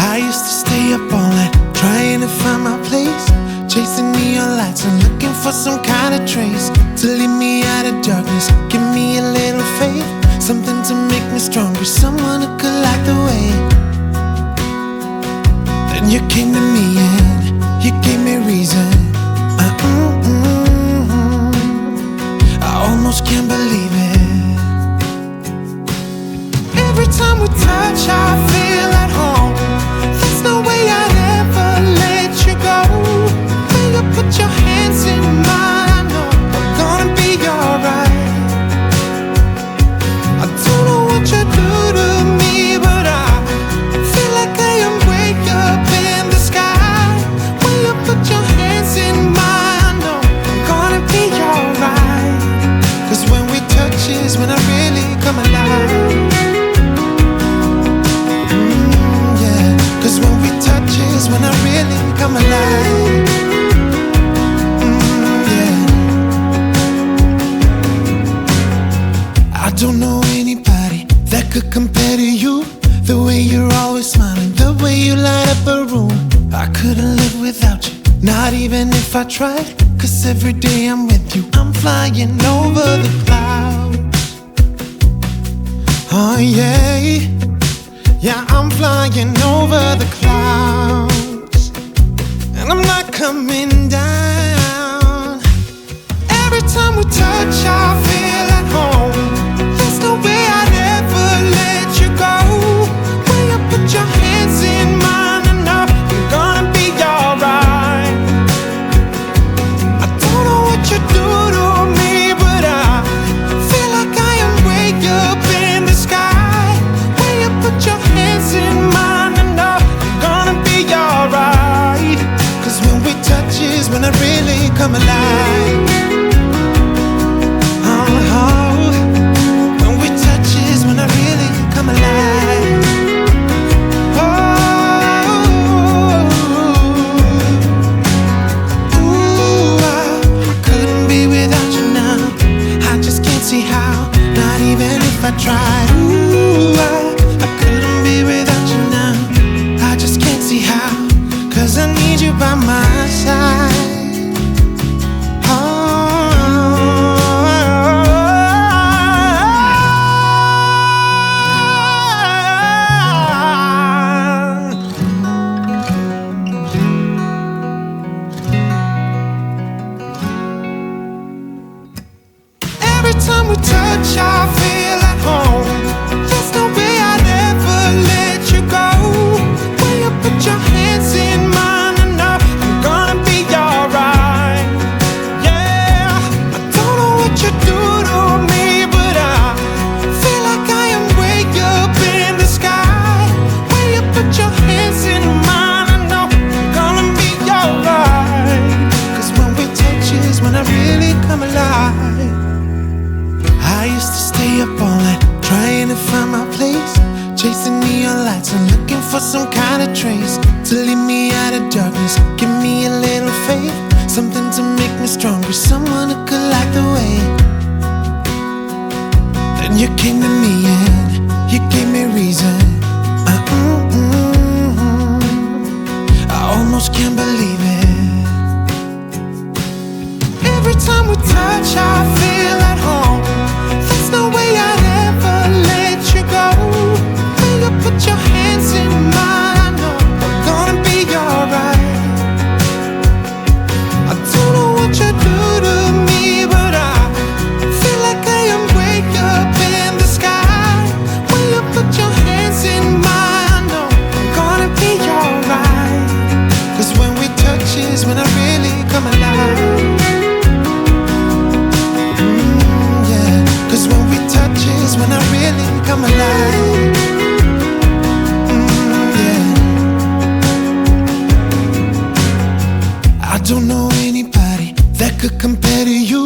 I used to stay up all night trying to find my place, chasing neon lights and looking for some kind of trace to lead me out of darkness. Give me a little faith, something to make me stronger, someone who could light the way. Then you came to me and you gave me reason. I almost can't believe it. Every time we touch, I feel at home. There's no way I'd ever let you go. When you put your hands in mine, I know I'm gonna be alright. I don't know what you do to me, but I feel like I am way up in the sky. When you put your hands in mine, I know I'm gonna be alright. 'Cause when we touch is when I really come alive. When we touch is when I really come alive. I don't know anybody that could compare to you. The way you're always smiling, the way you light up a room. I couldn't live without you, not even if I tried. 'Cause every day I'm with you, I'm flying over the clouds. Oh yeah, yeah, I'm flying over the clouds, and I'm not coming down. Every time we touch, I feel at home. There's no way I'd ever let you go. When you put your hands in mine, I know I'm gonna be alright. I don't know what you do to me, but I feel like I am way up in the sky. When you put your hands in mine, I know I'm gonna be alright. 'Cause when we touch is when I really come alive. Oh, when we touch is when I really come alive. Ooh, I couldn't be without you now. I just can't see how, not even if I tried. Ooh, I couldn't be without you now. I just can't see how, 'cause I need you by my side. Every time we touch, I feel at home. There's no way I'd ever let you go. When you put your hands in mine, I know I'm gonna be alright. Yeah, I don't know what you do to me, but I feel like I am way up in the sky. When you put your hands in mine, I know I'm gonna be alright. 'Cause when we touch is when I really come alive. I used to stay up all night trying to find my place, chasing neon lights and looking for some kind of trace to lead me out of darkness. Give me a little faith, something to make me stronger, someone who could light the way. Then you came to me and you gave me reason. I almost can't believe it. Every time we touch, I feel at home. There's no way I'd ever let you go. When you put your hands in mine, I know I'm gonna be alright. I don't know what you do to me, but I feel like I am way up in the sky. When you put your hands in mine, I know I'm gonna be alright. 'Cause when we touch is when I really come alive. 'Cause when we touch is when I really come alive. I don't know anybody that could compare to you.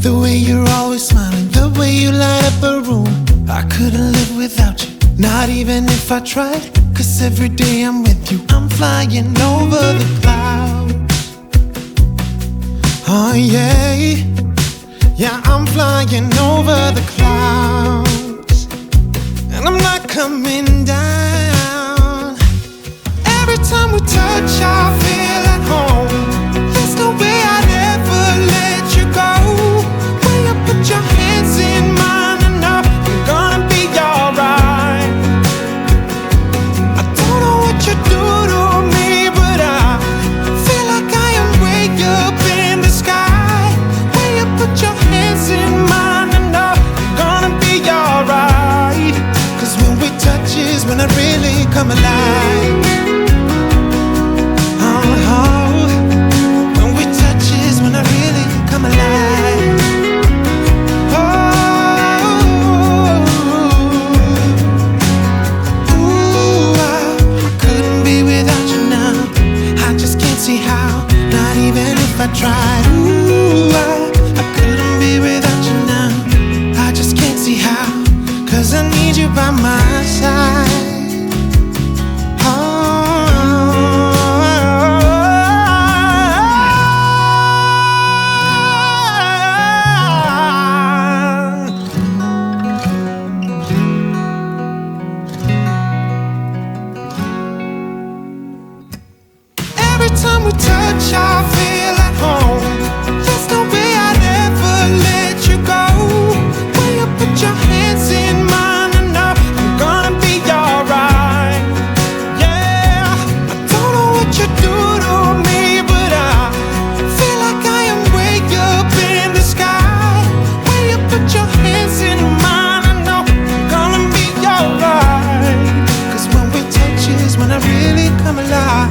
The way you're always smiling, the way you light up a room. I couldn't live without you, not even if I tried. 'Cause every day I'm with you, I'm flying over the clouds. Oh yeah, yeah, I'm flying over the clouds, and I'm not coming down. come alive. When we touch is when I really come alive. I couldn't be without you now. I just can't see how, not even if I tried. I couldn't be without you now. I just can't see how, 'cause I need you by my side. Every time we touch, I feel at home. There's no way I'd ever let you go. When you put your hands in mine, I know I'm gonna be alright. Yeah, I don't know what you do to me, but I feel like I am way up in the sky. When you put your hands in mine, I know I'm gonna be alright. 'Cause when we touch is when I really come alive.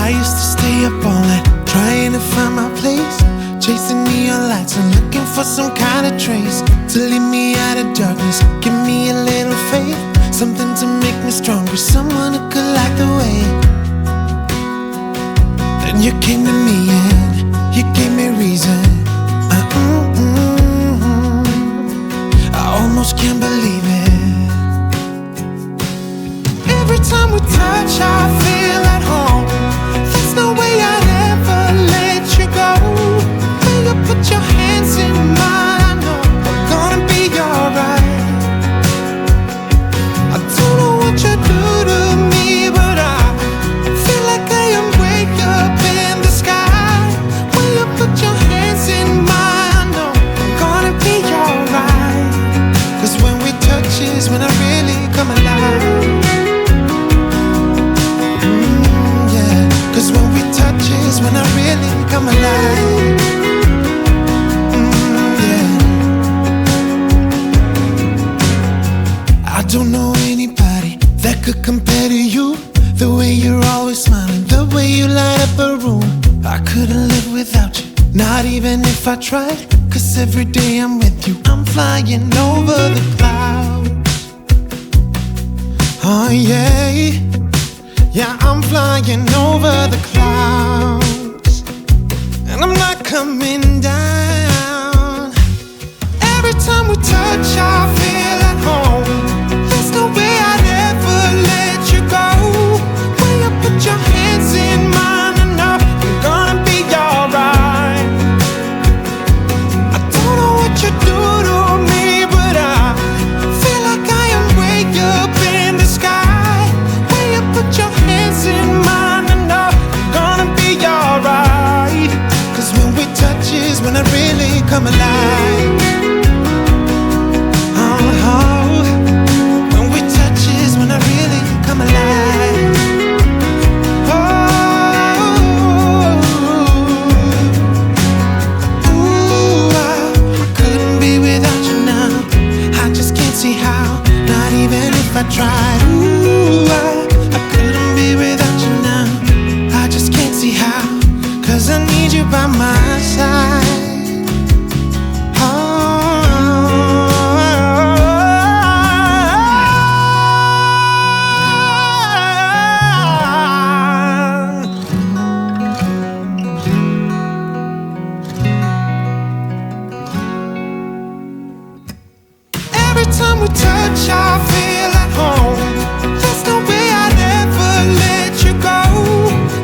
I used to stay up all night trying to find my place, chasing neon lights and looking for some kind of trace to lead me out of darkness. Give me a little faith, something to make me stronger, someone who could light the way. Then you came to me and you gave me reason. I almost can't believe it. Every time we touch, I feel at home. There's no way I'd ever let you go. When you put your hands in mine, I know I'm gonna be alright. I don't know what you do to me, but I feel like I am way up in the sky. When you put your hands in mine, I know I'm gonna be alright. 'Cause when we touch is when I really come alive. 'Cause when we touch is when I really come alive. Yeah. I don't know anybody that could compare to you. The way you're always smiling, the way you light up a room. I couldn't live without you, not even if I tried. 'Cause every day I'm with you, I'm flying over the clouds. Oh yeah, yeah, I'm flying over the clouds, and I'm not coming down. Every time we touch, I feel at home. There's no way I'd ever let you go. When you put your hands in mine, I know I'm gonna be alright. I don't know what you do to me, but I feel like I am way up in the sky. When you put your hands in mine, I know I'm gonna be alright. 'Cause when we touch is when I really come alive. When we touch is when I really come alive. I couldn't be without you now. I just can't see how, not even if I tried. I couldn't be without you now. I just can't see how, 'cause I need you by my side. Every time we touch, I feel at home. There's no way I'd ever let you go.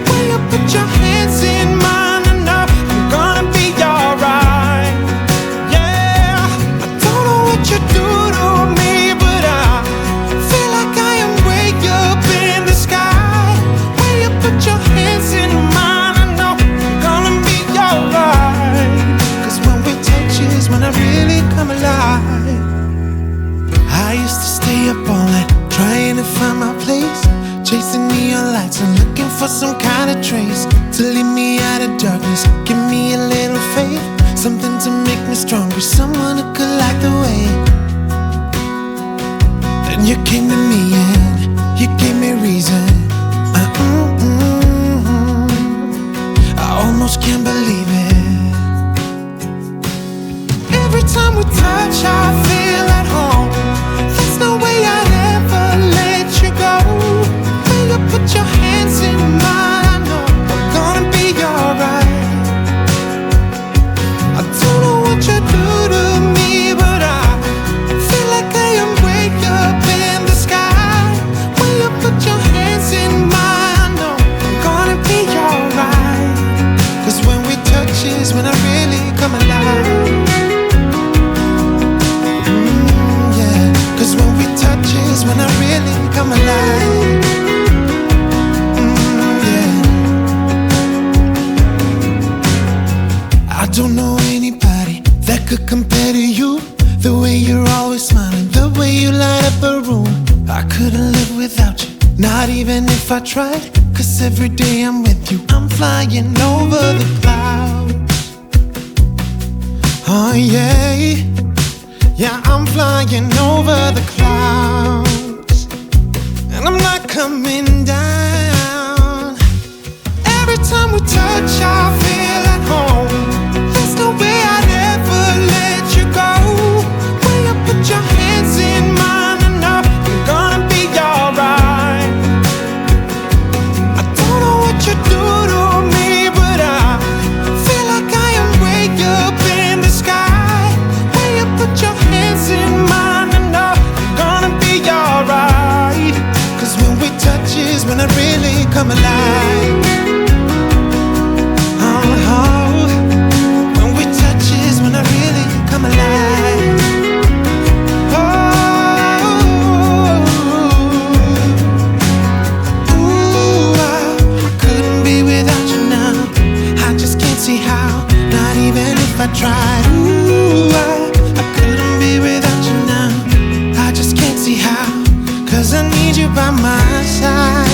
When you put your hands in mine, I know I'm gonna be alright. Yeah, I don't know what you do to me, but I feel like I am way up in the sky. When you put your hands in mine, I know I'm gonna be alright. 'Cause when we touch is when I really come alive. I used to stay up all night trying to find my place, chasing neon lights and looking for some kind of trace to lead me out of darkness. Give me a little faith, something to make me stronger, someone who could light the way. Then you came to me and You gave me reason. I almost can't believe it. Every time we touch, I feel at home. There's no way I'd ever let you go. When you put your hands in mine, I know I'm gonna be alright. I don't know what you do to me, but I feel like I am way up in the sky. When you put your hands in mine, I know I'm gonna be alright. 'Cause when we touch is when I really come alive. Yeah, 'cause when we touch is when I really come alive. Yeah. I don't know anybody that could compare to you. The way you're always smiling, the way you light up a room. I couldn't live without you, not even if I tried. 'Cause every day I'm with you, I'm flying over the clouds. Oh yeah, yeah, I'm flying over the clouds. And I'm not coming down. Every time we touch, I feel at home. There's no way I'd ever let you go. When you put your hands in mine, I know I'm gonna be alright. I don't know what you do to me, but I feel like I am way up in the sky. When you put your hands in mine, I know I'm gonna be alright. 'Cause when we touch is when I really come alive. When we touch is when I really come alive. I couldn't be without you now. I just can't see how, not even if I tried. I couldn't be without you now. I just can't see how, 'cause I need you by my side.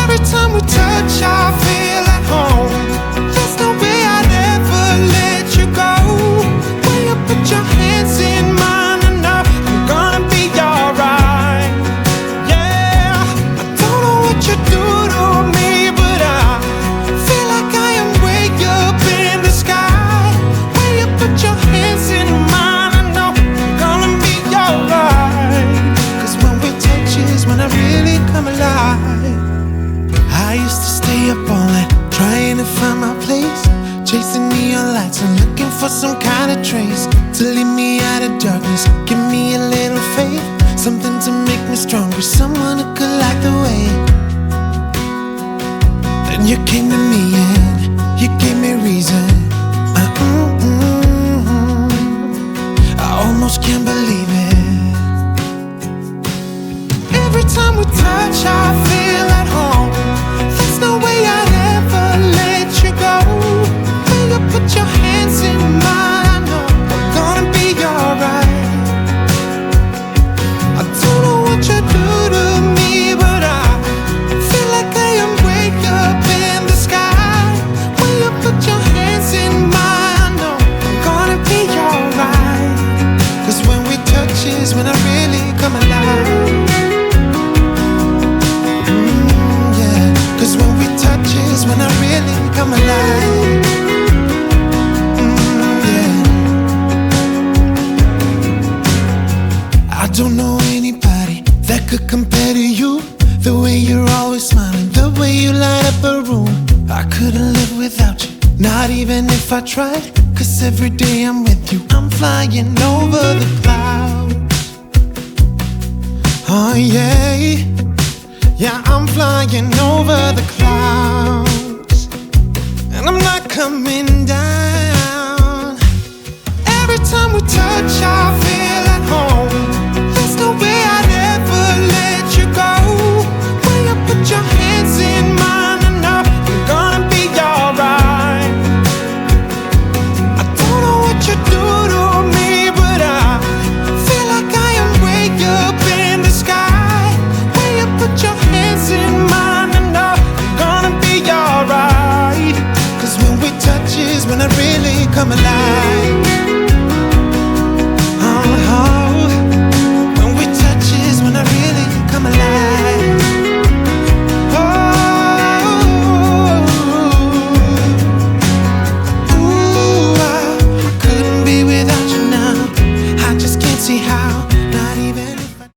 Every time we touch, I feel at home. There's no way I'd ever let you go. When you put your hands in mine, I know I'm gonna be alright. Yeah, I don't know what you do to me, but I feel like I am way up in the sky. When you put your hands in mine, I know I'm gonna be alright. 'Cause when we touch is when I really come alive. I used to stay up all night trying to find my place, chasing neon lights and looking for some kind of trace to lead me out of darkness. Give me a little faith, something to make me stronger, someone who could light the way. Then you came to me and you gave me reason. I almost can't believe it. Every time we touch, I feel at home. There's no way I'd ever let you go. When you put your hands in mine, I know I'm gonna be alright. I don't know what you do to me, but I feel like I am way up in the sky. When you put your hands in mine, I know I'm gonna be alright. 'Cause when we touch is when I really come alive. 'Cause when we touch is when I really come alive. Yeah. I don't know anybody that could compare to you. The way you're always smiling, the way you light up a room. I couldn't live without you, not even if I tried. 'Cause every day I'm with you, I'm flying over the clouds. Oh yeah, yeah, I'm flying over the clouds. And I'm not coming down. Every time we touch, I